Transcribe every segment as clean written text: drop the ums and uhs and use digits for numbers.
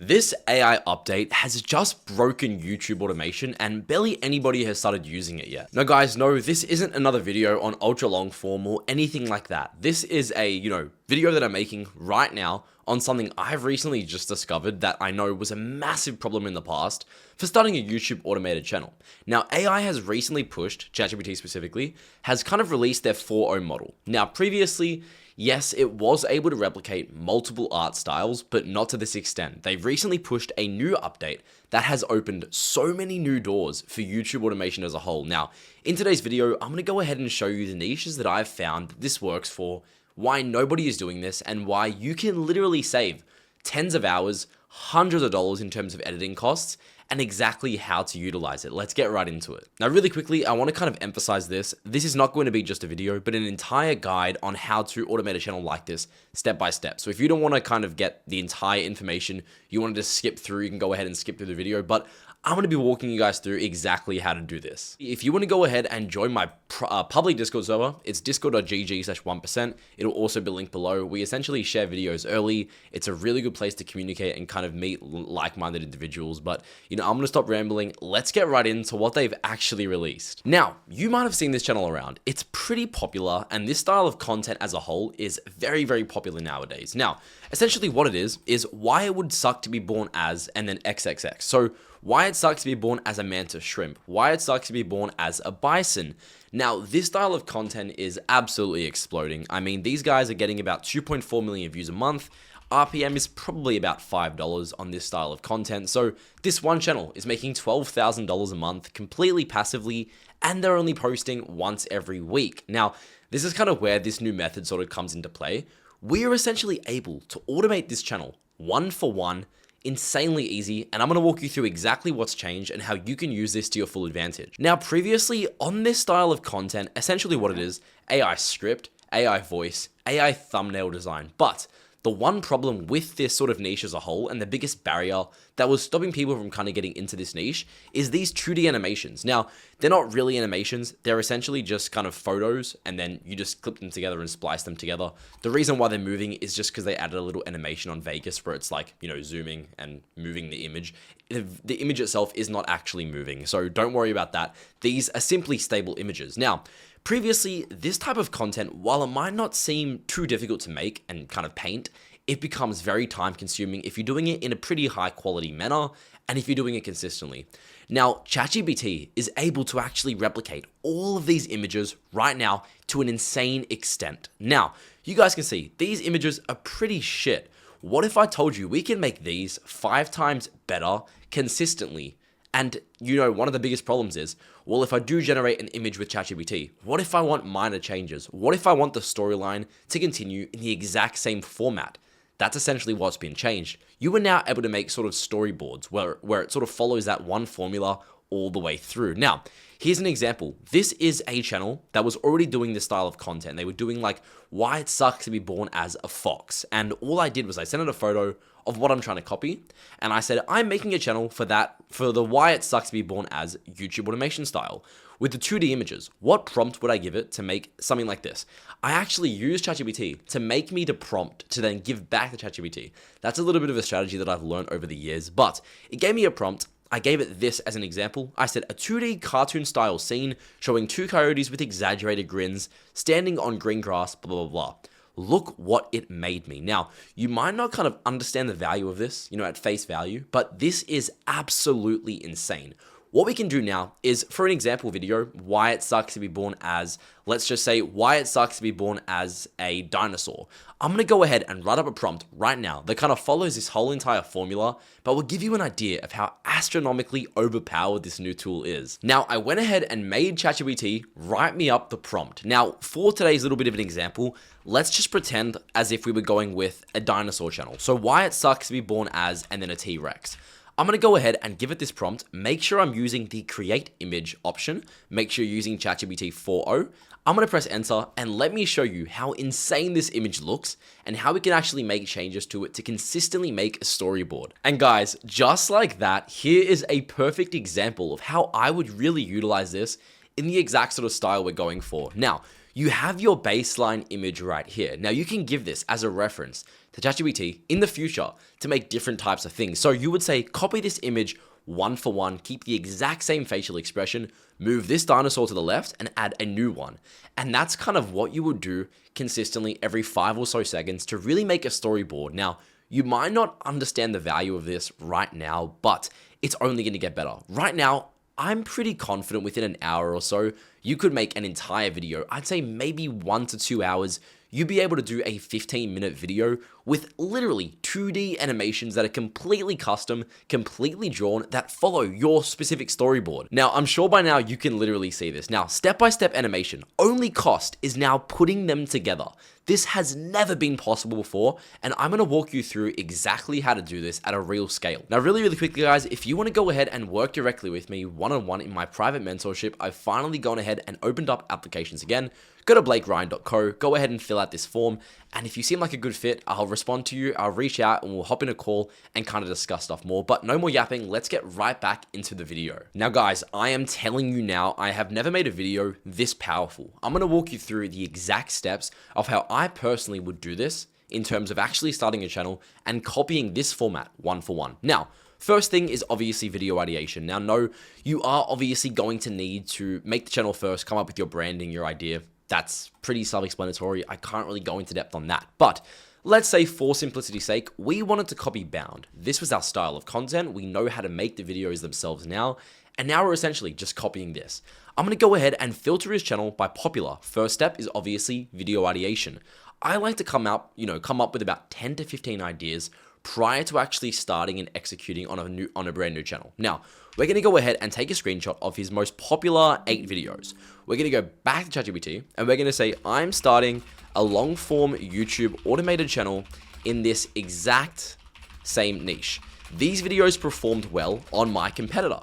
This AI update has just broken YouTube automation and barely anybody has started using it yet. Now guys, no, this isn't another video on ultra long form or anything like that. This is a, video that I'm making right now on something I've recently just discovered that I know was a massive problem in the past for starting a YouTube automated channel. Now, AI has recently pushed, ChatGPT specifically, has kind of released their 4.0 model. Now, previously, yes, it was able to replicate multiple art styles, but not to this extent. They've recently pushed a new update that has opened so many new doors for YouTube automation as a whole. Now, in today's video, I'm going to go ahead and show you the niches that I've found that this works for, why nobody is doing this, and why you can literally save tens of hours, hundreds of dollars in terms of editing costs, and exactly how to utilize it. Let's get right into it. Now, really quickly, I want to kind of emphasize this. This is not going to be just a video, but an entire guide on how to automate a channel like this step by step. So if you don't want to kind of get the entire information, you want to just skip through, you can go ahead and skip through the video, but I'm going to be walking you guys through exactly how to do this. If you want to go ahead and join my public Discord server, it's discord.gg/1%. It'll also be linked below. We essentially share videos early. It's a really good place to communicate and kind of meet like-minded individuals. But, I'm going to stop rambling. Let's get right into what they've actually released. Now, you might have seen this channel around. It's pretty popular, and this style of content as a whole is very, very popular nowadays. Now, essentially what it is why it would suck to be born as and then XXX. So, why it sucks to be born as a mantis shrimp, why it sucks to be born as a bison. Now, this style of content is absolutely exploding. I mean, these guys are getting about 2.4 million views a month. RPM is probably about $5 on this style of content. So this one channel is making $12,000 a month completely passively, and they're only posting once every week. Now, this is kind of where this new method sort of comes into play. We are essentially able to automate this channel one for one, insanely easy, and I'm going to walk you through exactly what's changed and how you can use this to your full advantage. Now, previously on this style of content, essentially what it is, AI script, AI voice, AI thumbnail design, but the one problem with this sort of niche as a whole, and the biggest barrier that was stopping people from kind of getting into this niche, is these 2D animations. Now, they're not really animations. They're essentially just kind of photos, and then you just clip them together and splice them together. The reason why they're moving is just because they added a little animation on Vegas where it's like, zooming and moving the image. The image itself is not actually moving, so don't worry about that. These are simply stable images. Now, previously, this type of content, while it might not seem too difficult to make and kind of paint, it becomes very time consuming if you're doing it in a pretty high quality manner and if you're doing it consistently. Now, ChatGPT is able to actually replicate all of these images right now to an insane extent. Now, you guys can see these images are pretty shit. What if I told you we can make these 5 times better consistently? And one of the biggest problems is, well, if I do generate an image with ChatGPT, what if I want minor changes? What if I want the storyline to continue in the exact same format? That's essentially what's been changed. You are now able to make sort of storyboards where it sort of follows that one formula all the way through. Now, here's an example. This is a channel that was already doing this style of content. They were doing like why it sucks to be born as a fox. And all I did was I sent it a photo of what I'm trying to copy. And I said, I'm making a channel for the why it sucks to be born as YouTube automation style. With the 2D images, what prompt would I give it to make something like this? I actually used ChatGPT to make me the prompt to then give back to ChatGPT. That's a little bit of a strategy that I've learned over the years, but it gave me a prompt. I gave it this as an example. I said a 2D cartoon style scene showing 2 coyotes with exaggerated grins standing on green grass, blah, blah, blah. Look what it made me. Now, you might not kind of understand the value of this, at face value, but this is absolutely insane. What we can do now is, for an example video, why it sucks to be born as, let's just say, why it sucks to be born as a dinosaur. I'm going to go ahead and write up a prompt right now that kind of follows this whole entire formula, but will give you an idea of how astronomically overpowered this new tool is. Now, I went ahead and made ChatGPT write me up the prompt. Now, for today's little bit of an example, let's just pretend as if we were going with a dinosaur channel. So why it sucks to be born as, and then a T-Rex. I'm going to go ahead and give it this prompt. Make sure I'm using the create image option. Make sure you're using ChatGPT 4.0. I'm going to press enter and let me show you how insane this image looks and how we can actually make changes to it to consistently make a storyboard. And guys, just like that, here is a perfect example of how I would really utilize this in the exact sort of style we're going for. Now, you have your baseline image right here. Now you can give this as a reference to ChatGPT in the future to make different types of things. So you would say, copy this image one for one, keep the exact same facial expression, move this dinosaur to the left and add a new one. And that's kind of what you would do consistently every 5 or so seconds to really make a storyboard. Now, you might not understand the value of this right now, but it's only going to get better. Right now, I'm pretty confident within an hour or so, you could make an entire video. I'd say maybe 1 to 2 hours. You'd be able to do a 15-minute video with literally 2D animations that are completely custom, completely drawn, that follow your specific storyboard. Now, I'm sure by now you can literally see this. Now, step-by-step animation, only cost is now putting them together. This has never been possible before, and I'm gonna walk you through exactly how to do this at a real scale. Now, really quickly, guys, if you wanna go ahead and work directly with me one-on-one in my private mentorship, I've finally gone ahead and opened up applications again. Go to blakeryan.co, go ahead and fill out this form, and if you seem like a good fit, I'll respond to you, I'll reach out, and we'll hop in a call and kind of discuss stuff more. But no more yapping, let's get right back into the video. Now guys, I am telling you now, I have never made a video this powerful. I'm going to walk you through the exact steps of how I personally would do this in terms of actually starting a channel and copying this format one for one. Now, first thing is obviously video ideation. Now, no, you are obviously going to need to make the channel first, come up with your branding, your idea. That's pretty self-explanatory. I can't really go into depth on that. But let's say for simplicity's sake, we wanted to copy Bound. This was our style of content. We know how to make the videos themselves now. And now we're essentially just copying this. I'm going to go ahead and filter his channel by popular. First step is obviously video ideation. I like to come up with about 10 to 15 ideas prior to actually starting and executing on a brand new channel. Now, we're going to go ahead and take a screenshot of his most popular 8 videos. We're going to go back to ChatGPT and we're going to say, I'm starting a long form YouTube automated channel in this exact same niche. These videos performed well on my competitor.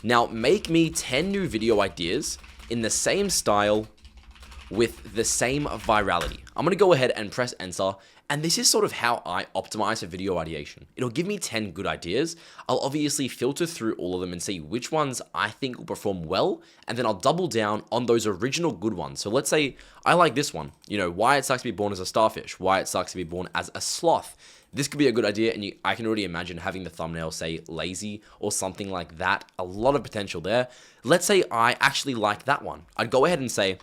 Now make me 10 new video ideas in the same style with the same virality. I'm going to go ahead and press enter. And this is sort of how I optimize for video ideation. It'll give me 10 good ideas. I'll obviously filter through all of them and see which ones I think will perform well. And then I'll double down on those original good ones. So let's say I like this one, why it sucks to be born as a starfish, why it sucks to be born as a sloth. This could be a good idea, and I can already imagine having the thumbnail say lazy or something like that. A lot of potential there. Let's say I actually like that one. I'd go ahead and say,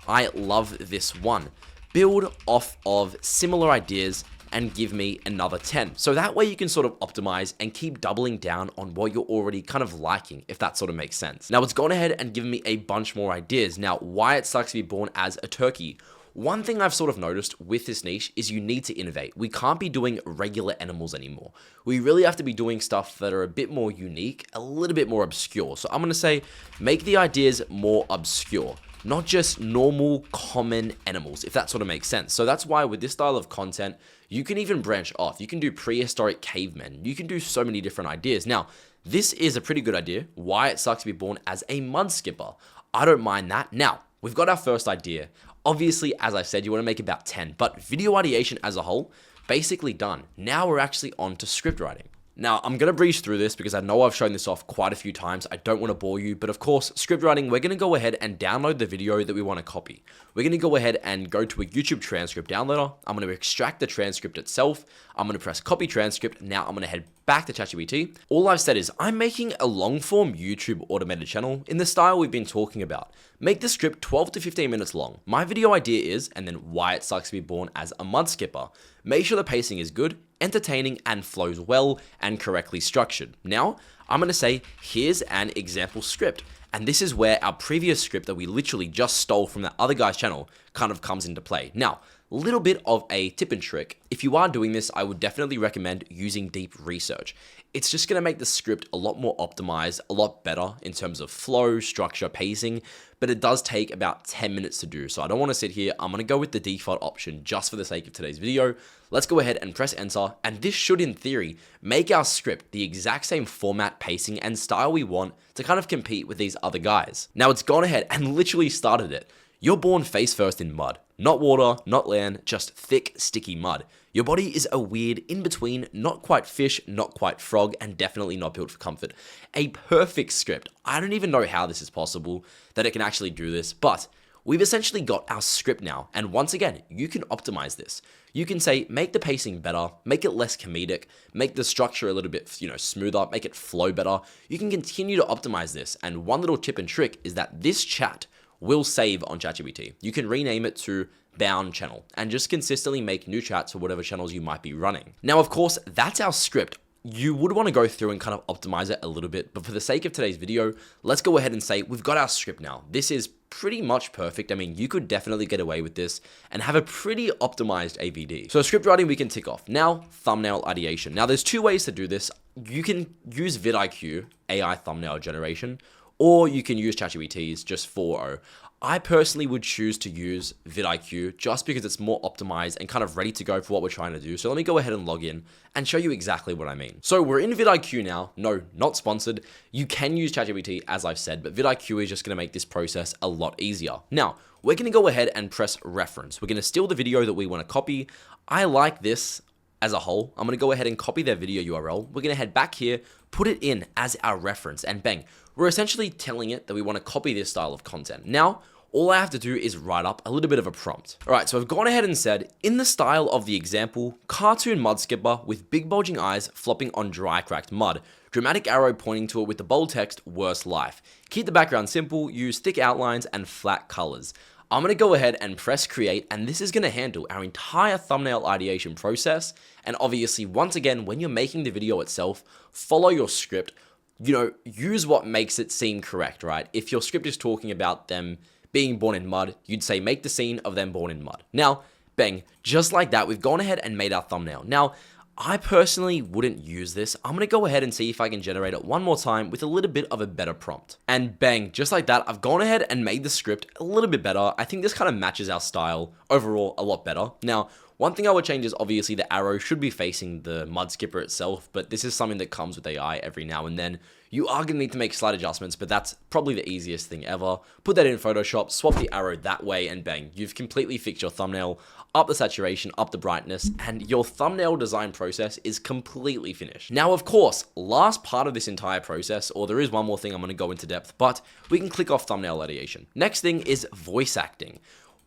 I love this one. Build off of similar ideas and give me another 10. So that way you can sort of optimize and keep doubling down on what you're already kind of liking, if that sort of makes sense. Now it's gone ahead and given me a bunch more ideas. Now, why it sucks to be born as a turkey. One thing I've sort of noticed with this niche is you need to innovate. We can't be doing regular animals anymore. We really have to be doing stuff that are a bit more unique, a little bit more obscure. So I'm going to say, make the ideas more obscure. Not just normal, common animals, if that sort of makes sense. So that's why with this style of content, you can even branch off. You can do prehistoric cavemen. You can do so many different ideas. Now, this is a pretty good idea. Why it sucks to be born as a mud skipper. I don't mind that. Now, we've got our first idea. Obviously, as I said, you want to make about 10, but video ideation as a whole, basically done. Now we're actually on to script writing. Now, I'm going to breeze through this because I know I've shown this off quite a few times. I don't want to bore you, but of course, script writing, we're going to go ahead and download the video that we want to copy. We're going to go ahead and go to a YouTube transcript downloader. I'm going to extract the transcript itself. I'm going to press copy transcript. Now I'm going to head back to ChatGPT. All I've said is I'm making a long form YouTube automated channel in the style we've been talking about. Make the script 12 to 15 minutes long. My video idea is, and then why it sucks to be born as a mud skipper. Make sure the pacing is good, entertaining, and flows well and correctly structured. Now, I'm going to say, here's an example script. And this is where our previous script that we literally just stole from that other guy's channel kind of comes into play. Now, little bit of a tip and trick. If you are doing this, I would definitely recommend using deep research. It's just going to make the script a lot more optimized, a lot better in terms of flow, structure, pacing, but it does take about 10 minutes to do. So I don't want to sit here. I'm going to go with the default option just for the sake of today's video. Let's go ahead and press enter. And this should, in theory, make our script the exact same format, pacing, and style we want to kind of compete with these other guys. Now it's gone ahead and literally started it. You're born face first in mud. Not water, not land, just thick, sticky mud. Your body is a weird in-between, not quite fish, not quite frog, and definitely not built for comfort. A perfect script. I don't even know how this is possible, that it can actually do this, but we've essentially got our script now. And once again, you can optimize this. You can say, make the pacing better, make it less comedic, make the structure a little bit, smoother, make it flow better. You can continue to optimize this. And one little tip and trick is that this chat will save on ChatGPT. You can rename it to bound channel and just consistently make new chats for whatever channels you might be running. Now, of course, that's our script. You would want to go through and kind of optimize it a little bit, but for the sake of today's video, let's go ahead and say we've got our script now. This is pretty much perfect. I mean, you could definitely get away with this and have a pretty optimized AVD. So script writing, we can tick off. Now, thumbnail ideation. Now, there's two ways to do this. You can use vidIQ, AI thumbnail generation, or you can use ChatGPT's just 4.0. I personally would choose to use vidIQ just because it's more optimized and kind of ready to go for what we're trying to do. So let me go ahead and log in and show you exactly what I mean. So we're in vidIQ now. No, not sponsored. You can use ChatGPT, as I've said, but vidIQ is just going to make this process a lot easier. Now, we're going to go ahead and press reference. We're going to steal the video that we want to copy. I like this as a whole. I'm going to go ahead and copy their video URL. We're going to head back here, put it in as our reference, and bang, we're essentially telling it that we want to copy this style of content. Now, all I have to do is write up a little bit of a prompt. All right, so I've gone ahead and said, in the style of the example, cartoon mud skipper with big bulging eyes flopping on dry cracked mud. Dramatic arrow pointing to it with the bold text, worst life. Keep the background simple, use thick outlines and flat colors. I'm going to go ahead and press create, and this is going to handle our entire thumbnail ideation process. And obviously, once again, when you're making the video itself, follow your script. Use what makes it seem correct, right? If your script is talking about them being born in mud, you'd say make the scene of them born in mud. Now, bang, just like that, we've gone ahead and made our thumbnail. Now, I personally wouldn't use this. I'm going to go ahead and see if I can generate it one more time with a little bit of a better prompt. And bang, just like that, I've gone ahead and made the script a little bit better. I think this kind of matches our style overall a lot better. Now, one thing I would change is obviously the arrow should be facing the mud skipper itself, but this is something that comes with AI every now and then. You are going to need to make slight adjustments, but that's probably the easiest thing ever. Put that in Photoshop, swap the arrow that way, and bang, you've completely fixed your thumbnail, up the saturation, up the brightness, and your thumbnail design process is completely finished. Now, of course, last part of this entire process, or there is one more thing I'm going to go into depth, but we can click off thumbnail ideation. Next thing is voice acting.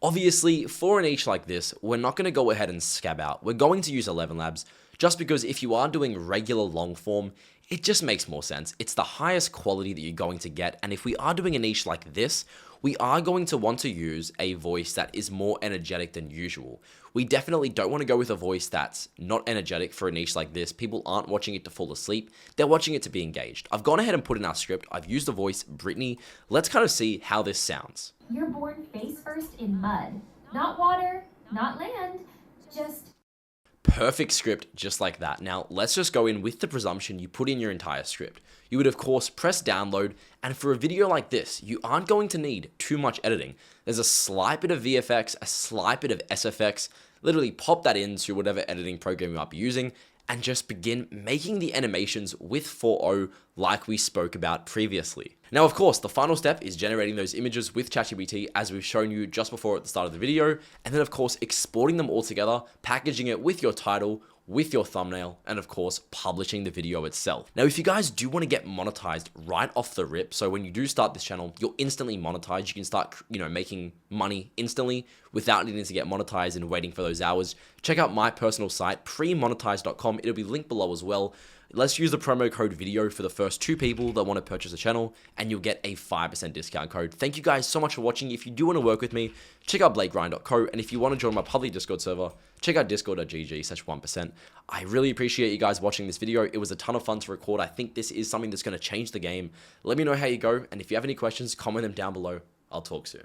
Obviously, for an niche like this, we're not going to go ahead and scab out. We're going to use 11 Labs, just because if you are doing regular long form, it just makes more sense. It's the highest quality that you're going to get, and if we are doing a niche like this, we are going to want to use a voice that is more energetic than usual. We definitely don't want to go with a voice that's not energetic for a niche like this. People aren't watching it to fall asleep. They're watching it to be engaged. I've gone ahead and put in our script. I've used the voice Brittany. Let's kind of see how this sounds. You're born face first in mud. Not water, not land, just... Perfect script just like that. Now, let's just go in with the presumption you put in your entire script. You would, of course, press download, and for a video like this, you aren't going to need too much editing. There's a slight bit of VFX, a slight bit of SFX. Literally pop that into whatever editing program you might be using, and just begin making the animations with 4.0 like we spoke about previously. Now, of course, the final step is generating those images with ChatGPT as we've shown you just before at the start of the video, and then of course, exporting them all together, packaging it with your title, with your thumbnail, and of course, publishing the video itself. Now, if you guys do want to get monetized right off the rip, so when you do start this channel, you're instantly monetized. You can start, making money instantly without needing to get monetized and waiting for those hours. Check out my personal site, premonetize.com. It'll be linked below as well. Let's use the promo code video for the first 2 people that want to purchase the channel, and you'll get a 5% discount code. Thank you guys so much for watching. If you do want to work with me, check out blakegrind.co, and if you want to join my public Discord server, check out discord.gg/1%. I really appreciate you guys watching this video. It was a ton of fun to record. I think this is something that's going to change the game. Let me know how you go, and if you have any questions, comment them down below. I'll talk soon.